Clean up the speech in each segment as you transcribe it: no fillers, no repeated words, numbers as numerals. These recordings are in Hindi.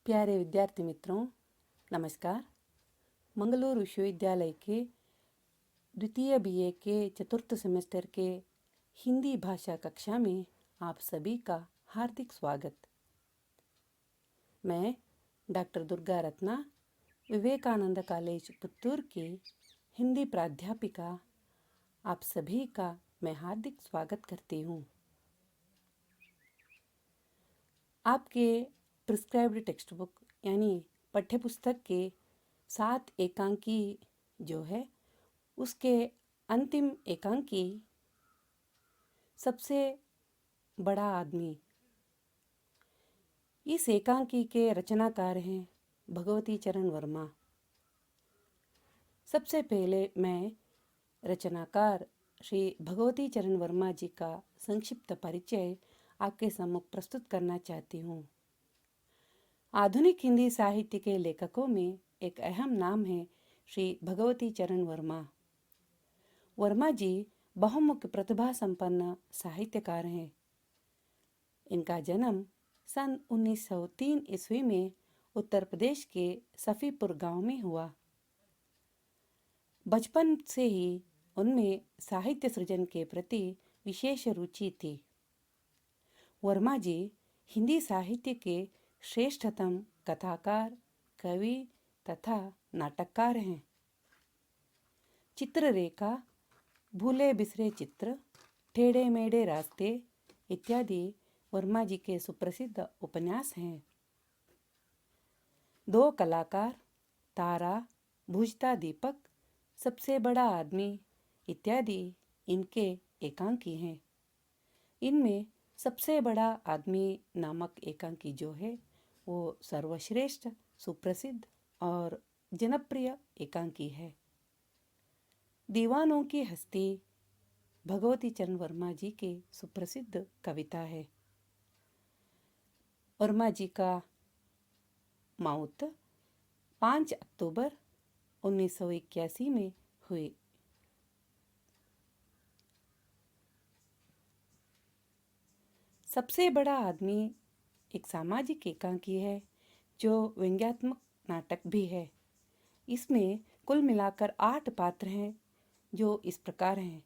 प्यारे विद्यार्थी मित्रों, नमस्कार। मंगलूरु विश्वविद्यालय के द्वितीय बीए के चतुर्थ सेमेस्टर के हिंदी भाषा कक्षा में आप सभी का हार्दिक स्वागत। मैं डॉक्टर दुर्गा रत्ना, विवेकानंद कॉलेज पुत्तूर की हिंदी प्राध्यापिका, आप सभी का मैं हार्दिक स्वागत करती हूँ। आपके प्रिस्क्राइब्ड टेक्स्ट बुक यानी पाठ्यपुस्तक के 7 एकांकी जो है उसके अंतिम एकांकी सबसे बड़ा आदमी, इस एकांकी के रचनाकार हैं भगवती चरण वर्मा। सबसे पहले मैं रचनाकार श्री भगवती चरण वर्मा जी का संक्षिप्त परिचय आपके सम्मुख प्रस्तुत करना चाहती हूँ। आधुनिक हिंदी साहित्य के लेखकों में एक अहम नाम है श्री भगवती चरण वर्मा। वर्मा जी बहुमुख प्रतिभा संपन्न साहित्यकार हैं। इनका जन्म सन 1903 ईस्वी में उत्तर प्रदेश के सफ़ीपुर गांव में हुआ। बचपन से ही उनमें साहित्य सृजन के प्रति विशेष रुचि थी। वर्मा जी हिंदी साहित्य के श्रेष्ठतम कथाकार, कवि तथा नाटककार हैं। चित्ररेखा, भूले बिसरे चित्र, टेढ़े मेढ़े रास्ते इत्यादि वर्मा जी के सुप्रसिद्ध उपन्यास हैं। दो कलाकार, तारा, बुझता दीपक, सबसे बड़ा आदमी इत्यादि इनके एकांकी हैं। इनमें सबसे बड़ा आदमी नामक एकांकी जो है वो सर्वश्रेष्ठ, सुप्रसिद्ध और जनप्रिय एकांकी है। दीवानों की हस्ती भगवती चरण वर्मा जी की सुप्रसिद्ध कविता है। वर्मा जी का मौत 5 अक्टूबर 1981 में हुई। सबसे बड़ा आदमी एक सामाजिक एकांकी है जो व्यंग्यात्मक नाटक भी है। इसमें कुल मिलाकर 8 पात्र हैं जो इस प्रकार हैं: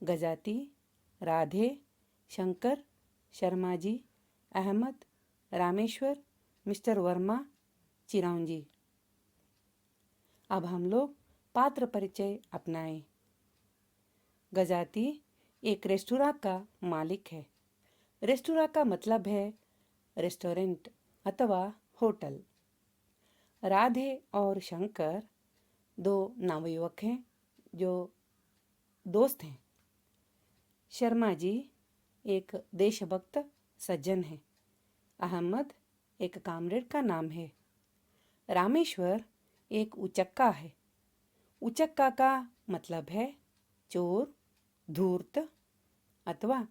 गजाति, राधे, शंकर, शर्मा जी, अहमद, रामेश्वर, मिस्टर वर्मा, चिरौंजी। अब हम लोग पात्र परिचय अपनाएं। गजाति एक रेस्तुरां का मालिक है। रेस्तुरां का मतलब है रेस्टोरेंट अथवा होटल। राधे और शंकर दो नवयुवक हैं जो दोस्त हैं। शर्मा जी एक देशभक्त सज्जन है। अहमद एक कामरेड का नाम है। रामेश्वर एक उचक्का है। उचक्का का मतलब है चोर, धूर्त अथवा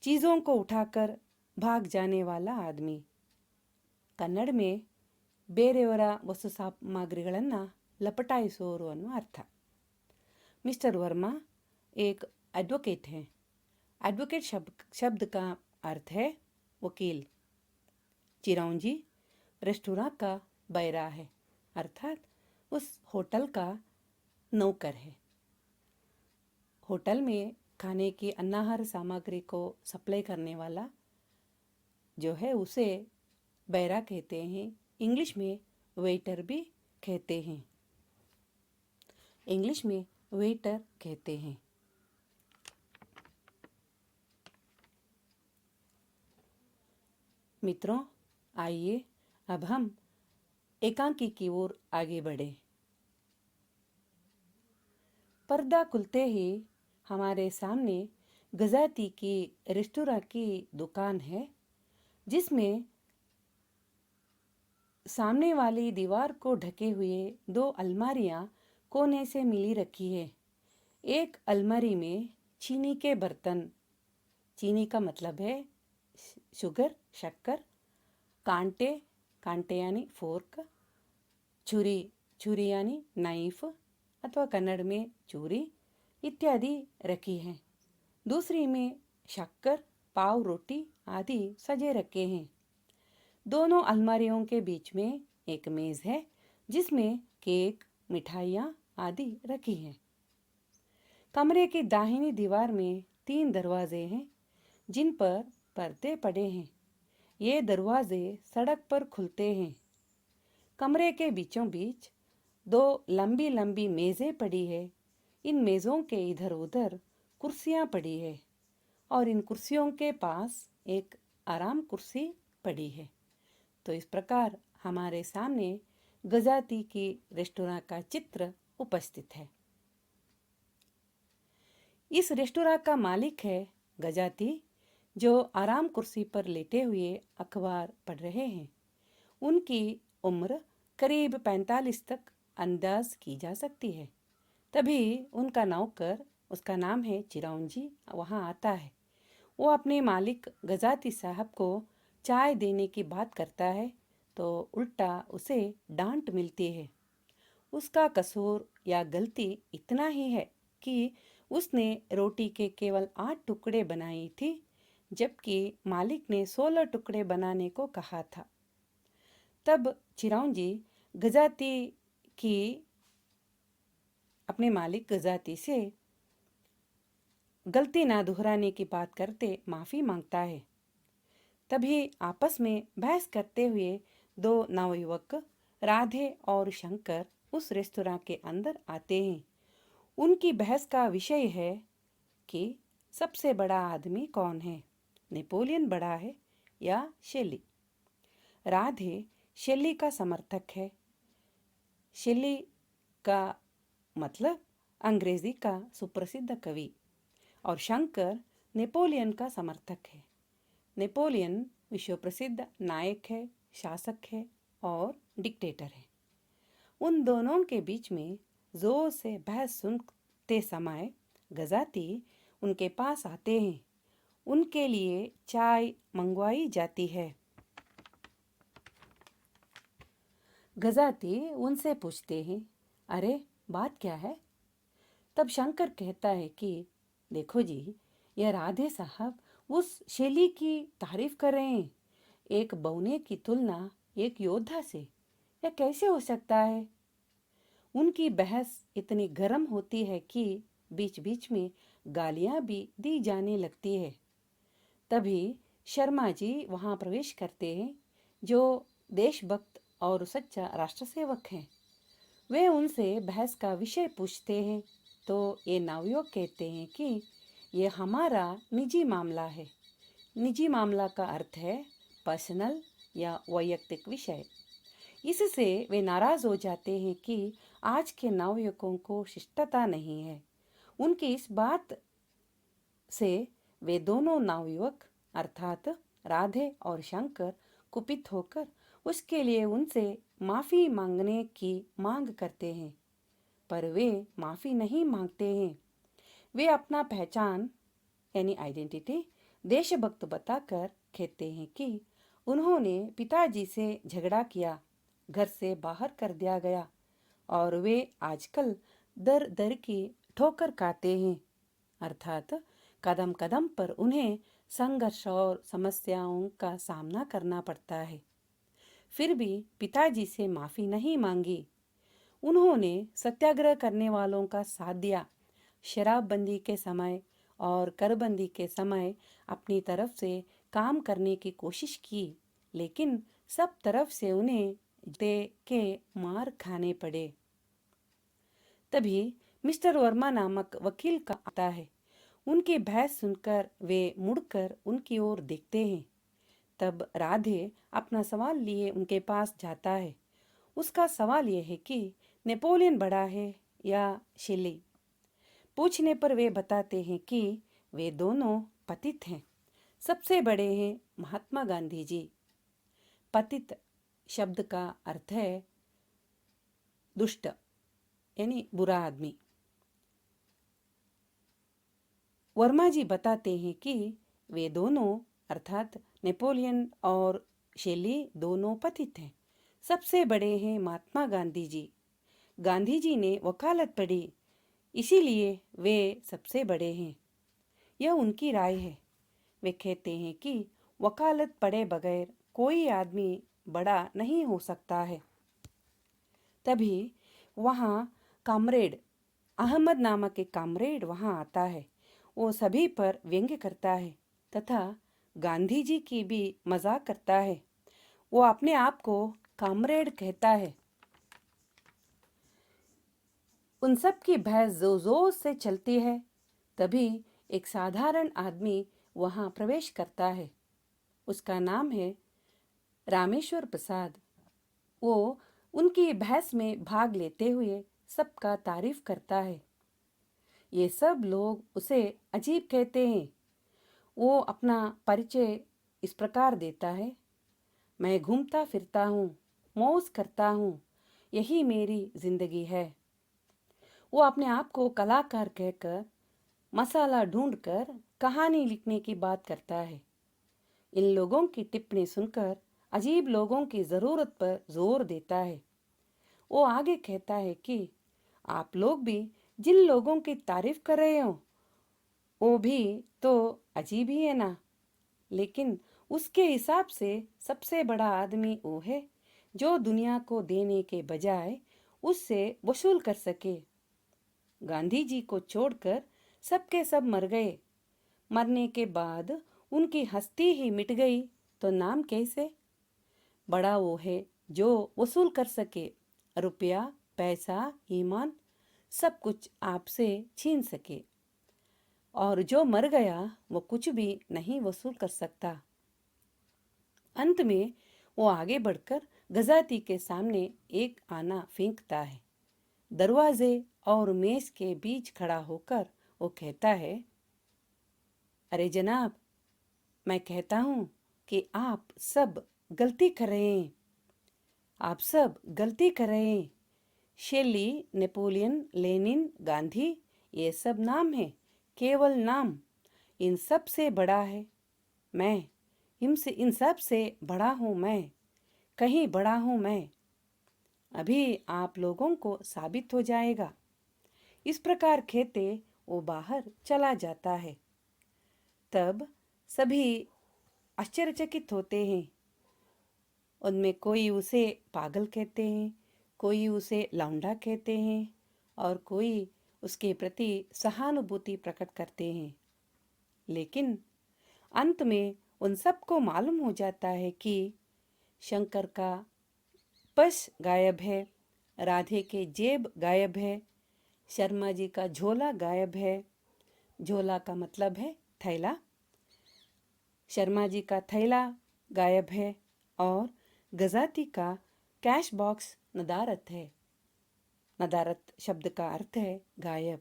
चीज़ों को उठाकर भाग जाने वाला आदमी। कन्नड़ में ಬೇರೆಯವರ ವಸ್ತು ಸಾಮಗ್ರಿಗಳನ್ನು लपटाइसोರು ಅನ್ನೋ अर्थ। मिस्टर वर्मा एक एडवोकेट हैं। एडवोकेट शब्द का अर्थ है वकील। चिरौंजी रेस्तुरां का बैरा है, अर्थात उस होटल का नौकर है। होटल में खाने की अन्नाहार सामग्री को सप्लाई करने वाला जो है उसे बैरा कहते हैं। इंग्लिश में वेटर भी कहते हैं। इंग्लिश में वेटर कहते हैं। मित्रों, आइए अब हम एकांकी की ओर आगे बढ़े। पर्दा खुलते ही हमारे सामने गजाती की रेस्तुरां की दुकान है, जिसमें सामने वाली दीवार को ढके हुए 2 अलमारियां कोने से मिली रखी है। एक अलमारी में चीनी के बर्तन, चीनी का मतलब है शुगर, शक्कर, कांटे, कांटे यानी फोर्क, छुरी, छुरी यानी नाइफ अथवा कन्नड़ में चूरी इत्यादि रखी हैं। दूसरी में शक्कर, पाव रोटी आदि सजे रखे हैं। दोनों अलमारियों के बीच में एक मेज है जिसमें केक, मिठाइयाँ आदि रखी हैं। कमरे की दाहिनी दीवार में 3 दरवाजे हैं जिन पर पर्दे पड़े हैं। ये दरवाजे सड़क पर खुलते हैं। कमरे के बीचों बीच 2 लंबी लंबी मेज़ें पड़ी है। इन मेज़ों के इधर उधर कुर्सियाँ पड़ी है और इन कुर्सियों के पास एक आराम कुर्सी पड़ी है। तो इस प्रकार हमारे सामने गजाती की रेस्तोरां का चित्र उपस्थित है। इस रेस्तोरां का मालिक है गजाती, जो आराम कुर्सी पर लेटे हुए अखबार पढ़ रहे हैं। उनकी उम्र करीब 45 तक अंदाज की जा सकती है। तभी उनका नौकर, उसका नाम है चिरौंजी, वहाँ आता है। वो अपने मालिक गजाती साहब को चाय देने की बात करता है तो उल्टा उसे डांट मिलती है। उसका कसूर या गलती इतना ही है कि उसने रोटी के केवल 8 टुकड़े बनाई थी, जबकि मालिक ने 16 टुकड़े बनाने को कहा था। तब चिरौंजी गजाती की अपने मालिक गजाती से गलती ना दोहराने की बात करते माफ़ी मांगता है। तभी आपस में बहस करते हुए 2 नवयुवक राधे और शंकर उस रेस्तोरां के अंदर आते हैं। उनकी बहस का विषय है कि सबसे बड़ा आदमी कौन है, नेपोलियन बड़ा है या शेली। राधे शेली का समर्थक है। शेली का मतलब अंग्रेजी का सुप्रसिद्ध कवि, और शंकर नेपोलियन का समर्थक है। नेपोलियन विश्व प्रसिद्ध नायक है, शासक है और डिक्टेटर है। उन दोनों के बीच में जोर से बहस सुनते समय गजाती उनके पास आते हैं। उनके लिए चाय मंगवाई जाती है। गजाती उनसे पूछते हैं, अरे बात क्या है? तब शंकर कहता है कि देखो जी, यह राधे साहब उस शैली की तारीफ कर रहे हैं। एक बौने की तुलना एक योद्धा से, यह कैसे हो सकता है? उनकी बहस इतनी गर्म होती है कि बीच बीच में गालियां भी दी जाने लगती है। तभी शर्मा जी वहां प्रवेश करते हैं, जो देशभक्त और सच्चा राष्ट्रसेवक हैं। वे उनसे बहस का विषय पूछते हैं तो ये नवयुवक कहते हैं कि ये हमारा निजी मामला है। निजी मामला का अर्थ है पर्सनल या वैयक्तिक विषय। इससे वे नाराज हो जाते हैं कि आज के नवयुवकों को शिष्टता नहीं है। उनकी इस बात से वे दोनों नवयुवक अर्थात राधे और शंकर कुपित होकर उसके लिए उनसे माफी मांगने की मांग करते हैं, पर वे माफी नहीं मांगते हैं। वे अपना पहचान यानी आइडेंटिटी देशभक्त बताकर कहते हैं कि उन्होंने पिताजी से झगड़ा किया, घर से बाहर कर दिया गया और वे आजकल दर दर की ठोकर खाते हैं, अर्थात कदम कदम पर उन्हें संघर्ष और समस्याओं का सामना करना पड़ता है। फिर भी पिताजी से माफी नहीं मांगी। उन्होंने सत्याग्रह करने वालों का साथ दिया। शराबबंदी के समय और करबंदी के समय अपनी तरफ से काम करने की कोशिश की, लेकिन सब तरफ से उन्हें दे के मार खाने पड़े। तभी मिस्टर वर्मा नामक वकील का आता है। उनकी बहस सुनकर वे मुड़कर उनकी ओर देखते हैं। तब राधे अपना सवाल लिए उनके पास जाता है। उसका सवाल यह है कि नेपोलियन बड़ा है या शेली। पूछने पर वे बताते हैं कि वे दोनों पतित हैं। सबसे बड़े हैं महात्मा गांधी जी। पतित शब्द का अर्थ है दुष्ट यानी बुरा आदमी। वर्मा जी बताते हैं कि वे दोनों अर्थात नेपोलियन और शेली दोनों पतित हैं। सबसे बड़े हैं महात्मा गांधी जी। गांधी जी ने वकालत पढ़ी, इसीलिए वे सबसे बड़े हैं। यह उनकी राय है। वे कहते हैं कि वकालत पढ़े बगैर कोई आदमी बड़ा नहीं हो सकता है। तभी वहाँ कामरेड अहमद नामक एक कामरेड वहाँ आता है। वो सभी पर व्यंग्य करता है तथा गांधी जी की भी मजाक करता है। वो अपने आप को कामरेड कहता है। उन सब की बहस जोर जोर से चलती है। तभी एक साधारण आदमी वहाँ प्रवेश करता है। उसका नाम है रामेश्वर प्रसाद। वो उनकी बहस में भाग लेते हुए सबका तारीफ करता है। ये सब लोग उसे अजीब कहते हैं। वो अपना परिचय इस प्रकार देता है। मैं घूमता फिरता हूँ, मौज करता हूँ, यही मेरी जिंदगी है। वो अपने आप को कलाकार कहकर मसाला ढूंढकर कहानी लिखने की बात करता है। इन लोगों की टिप्पणी सुनकर अजीब लोगों की जरूरत पर जोर देता है। वो आगे कहता है कि आप लोग भी जिन लोगों की तारीफ कर रहे हो वो भी तो अजीब ही है ना। लेकिन उसके हिसाब से सबसे बड़ा आदमी वो है जो दुनिया को देने के बजाय उससे वसूल कर सके। गांधी जी को छोड़कर सबके सब मर गए। मरने के बाद उनकी हस्ती ही मिट गई तो नाम कैसे? बड़ा वो है जो वसूल कर सके, रुपया, पैसा, ईमान सब कुछ आपसे छीन सके। और जो मर गया वो कुछ भी नहीं वसूल कर सकता। अंत में वो आगे बढ़कर गजाती के सामने एक आना फेंकता है। दरवाजे और मेज के बीच खड़ा होकर वो कहता है, अरे जनाब, मैं कहता हूँ कि आप सब गलती कर रहे हैं। आप सब गलती कर रहे हैं। शेली, नेपोलियन, लेनिन, गांधी ये सब नाम है, केवल नाम। इन सब से बड़ा है मैं। इन सब से बड़ा हूँ मैं, कहीं बड़ा हूँ मैं। अभी आप लोगों को साबित हो जाएगा। इस प्रकार कहते वो बाहर चला जाता है। तब सभी आश्चर्यचकित होते हैं। उनमें कोई उसे पागल कहते हैं, कोई उसे लौंडा कहते हैं और कोई उसके प्रति सहानुभूति प्रकट करते हैं। लेकिन अंत में उन सबको मालूम हो जाता है कि शंकर का पर्स गायब है, राधे के जेब गायब है, शर्मा जी का झोला गायब है। झोला का मतलब है थैला। शर्मा जी का थैला गायब है और गजाती का कैश बॉक्स नदारत है। नदारत शब्द का अर्थ है गायब।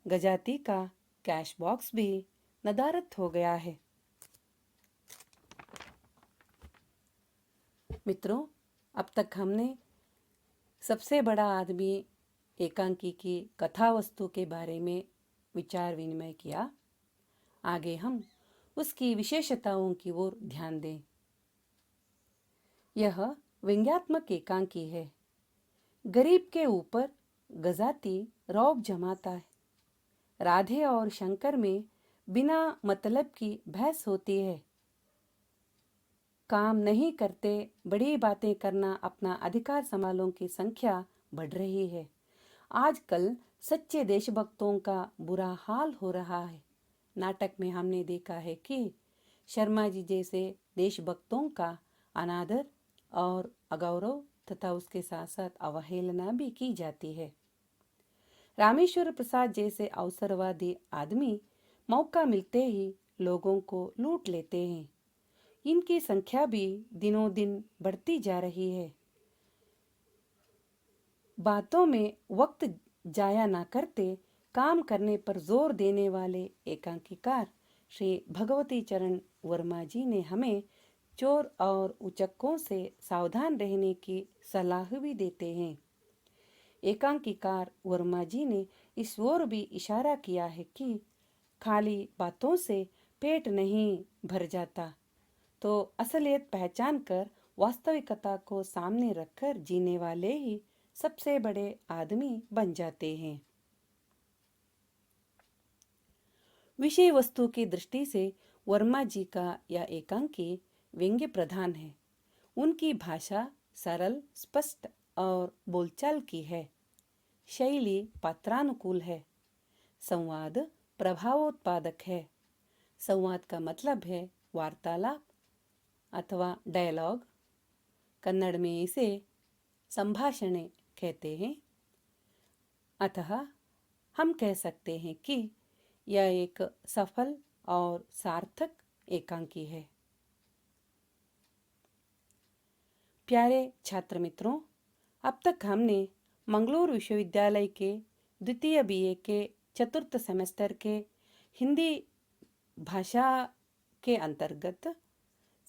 गजाती का कैश बॉक्स भी नदारत हो गया है। मित्रों, अब तक हमने सबसे बड़ा आदमी एकांकी की कथा वस्तु के बारे में विचार विनिमय किया। आगे हम उसकी विशेषताओं की ओर ध्यान दें। यह व्यंग्यात्मक एकांकी है। गरीब के ऊपर गजाती रौब जमाता है। राधे और शंकर में बिना मतलब की बहस होती है। काम नहीं करते बड़ी बातें करना अपना अधिकार संभालों की संख्या बढ़ रही है। आजकल सच्चे देशभक्तों का बुरा हाल हो रहा है। नाटक में हमने देखा है कि शर्मा जी जैसे देशभक्तों का अनादर और अगौरव तथा उसके साथ साथ अवहेलना भी की जाती है। रामेश्वर प्रसाद जैसे अवसरवादी आदमी मौका मिलते ही लोगों को लूट लेते हैं। इनकी संख्या भी दिनों दिन बढ़ती जा रही है। बातों में वक्त जाया ना करते काम करने पर जोर देने वाले एकांकीकार श्री भगवती चरण वर्मा जी ने हमें चोर और उचक्कों से सावधान रहने की सलाह भी देते हैं। एकांकीकार वर्मा जी ने इस ओर भी इशारा किया है कि खाली बातों से पेट नहीं भर जाता, तो असलियत पहचान कर वास्तविकता को सामने रखकर जीने वाले ही सबसे बड़े आदमी बन जाते हैं। विषय वस्तु की दृष्टि से वर्मा जी का यह एकांकी व्यंग्य प्रधान है। उनकी भाषा सरल, स्पष्ट और बोलचाल की है। शैली पात्रानुकूल है। संवाद प्रभावोत्पादक है। संवाद का मतलब है वार्तालाप अथवा डायलॉग। कन्नड़ में इसे संभाषणे कहते हैं। अतः हम कह सकते हैं कि यह एक सफल और सार्थक एकांकी है। प्यारे छात्र मित्रों, अब तक हमने मंगलूरु विश्वविद्यालय के द्वितीय बीए के चतुर्थ सेमेस्टर के हिंदी भाषा के अंतर्गत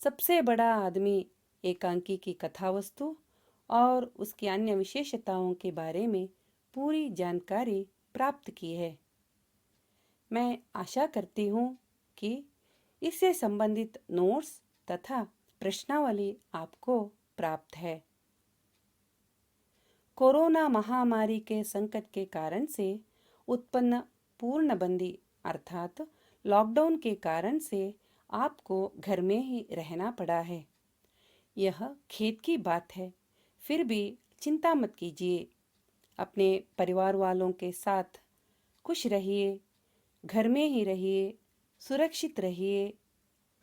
सबसे बड़ा आदमी एकांकी की कथावस्तु और उसकी अन्य विशेषताओं के बारे में पूरी जानकारी प्राप्त की है। मैं आशा करती हूँ कि इससे संबंधित नोट्स तथा प्रश्नावली आपको प्राप्त है। कोरोना महामारी के संकट के कारण से उत्पन्न पूर्णबंदी अर्थात लॉकडाउन के कारण से आपको घर में ही रहना पड़ा है। यह खेद की बात है, फिर भी चिंता मत कीजिए। अपने परिवार वालों के साथ खुश रहिए, घर में ही रहिए, सुरक्षित रहिए,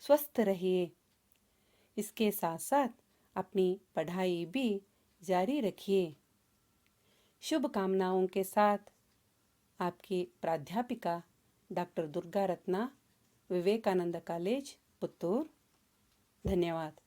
स्वस्थ रहिए। इसके साथ साथ अपनी पढ़ाई भी जारी रखिए। शुभकामनाओं के साथ आपकी प्राध्यापिका डॉक्टर दुर्गा रत्ना, विवेकानंद कॉलेज, पुत्तूर। धन्यवाद।